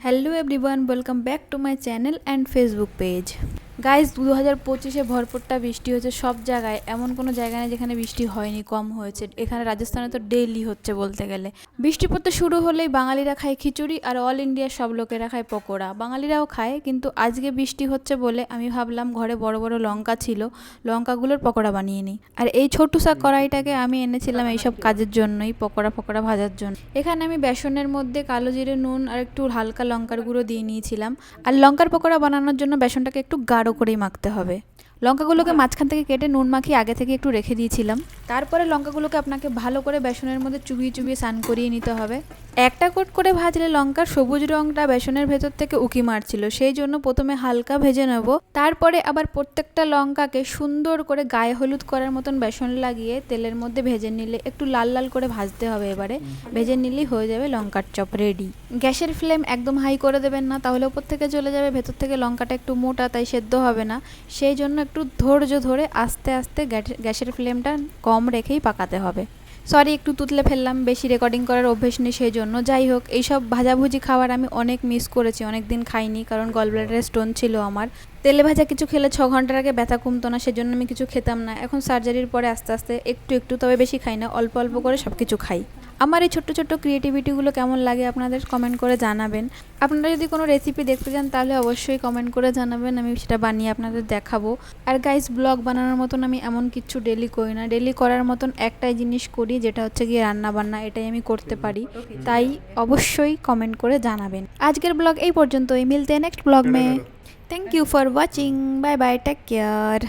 Hello everyone, welcome back to my channel and facebook page. Guys 2025-এ ভরপুরটা বৃষ্টি হচ্ছে সব জায়গায়, এমন কোনো জায়গা নেই যেখানে বৃষ্টি হয়নি, কম হয়েছে। এখানে রাজস্থানে তো ডেইলি হচ্ছে বলতে গেলে। বৃষ্টি পড়তে শুরু হলেই বাঙালিরা খায় খিচুড়ি, আর অল ইন্ডিয়ার সব লোকেরা খায় পকোড়া। বাঙালিরাও খায়, কিন্তু আজকে বৃষ্টি হচ্ছে বলে আমি ভাবলাম ঘরে বড় বড় লঙ্কা ছিল, লঙ্কাগুলোর পকোড়া বানিয়ে নিই। আর এই ছোট্ট সা কড়াইটাকে আমি এনেছিলাম এইসব কাজের জন্যই, পকোড়া ফকোড়া ভাজার জন্য। এখানে আমি বেসনের মধ্যে কালো জিরে, নুন আর একটু হালকা লঙ্কার গুঁড়ো দিয়ে নিয়েছিলাম। আর লঙ্কার পকোড়া বানানোর জন্য বেসনটাকে একটু গাঢ় করেই মাখতে হবে। লঙ্কাগুলোকে মাঝখান থেকে কেটে নুন মাখিয়ে আগে থেকে একটু রেখে দিয়েছিলাম। তারপরে লঙ্কাগুলোকে আপনাকে ভালো করে বেসনের মধ্যে চুবিয়ে চুবিয়ে স্নান করিয়ে নিতে হবে। একটা কোট করে ভাজলে লঙ্কার সবুজ রঙটা বেসনের ভেতর থেকে উকি মারছিল, সেই জন্য প্রথমে হালকা ভেজে নেব। তারপরে আবার প্রত্যেকটা লঙ্কাকে সুন্দর করে গায়ে হলুদ করার মতন বেসন লাগিয়ে তেলের মধ্যে ভেজে নিলে একটু লাল লাল করে ভাজতে হবে। এবারে ভেজে নিলেই হয়ে যাবে লঙ্কার চপ রেডি। গ্যাসের ফ্লেম একদম হাই করে দেবেন না, তাহলে উপর থেকে চলে যাবে, ভেতর থেকে লঙ্কাটা একটু মোটা, তাই সেদ্ধ হবে না। সেই জন্য একটু ধৈর্য ধরে আস্তে আস্তে গ্যাসের ফ্লেমটা কম রেখেই পাকাতে হবে। সরি, একটু তুতলে ফেললাম, বেশি রেকর্ডিং করার অভ্যেস নেই সেই জন্য। যাই হোক, এইসব ভাজাভুজি খাবার আমি অনেক মিস করেছি, অনেক দিন খাইনি, কারণ গলব্লাডারে স্টোন ছিল আমার। তেলে ভাজা কিছু খেলে 6 ঘন্টার আগে ব্যথা কমতো না, সেজন্য আমি কিছু খেতাম না। এখন সার্জারির পরে আস্তে আস্তে একটু একটু, তবে বেশি খাই না, অল্প অল্প করে সব কিছু খাই। আমার এই ছোট্ট ছোট্ট ক্রিয়েটিভিটিগুলো কেমন লাগে আপনাদের কমেন্ট করে জানাবেন। আপনারা যদি কোনো রেসিপি দেখতে চান তাহলে অবশ্যই কমেন্ট করে জানাবেন, আমি সেটা বানিয়ে আপনাদের দেখাবো। আর গাইস, ব্লগ বানানোর মতন আমি এমন কিছু ডেলি করি না, ডেলি করার মতন একটাই জিনিস করি, যেটা হচ্ছে গিয়ে রান্না বান্না। এটাই আমি করতে পারি, তাই অবশ্যই কমেন্ট করে জানাবেন। আজকের ব্লগ এই পর্যন্তই, মিলতে নেক্সট ব্লগ মে। Thank you for watching, bye bye, take care.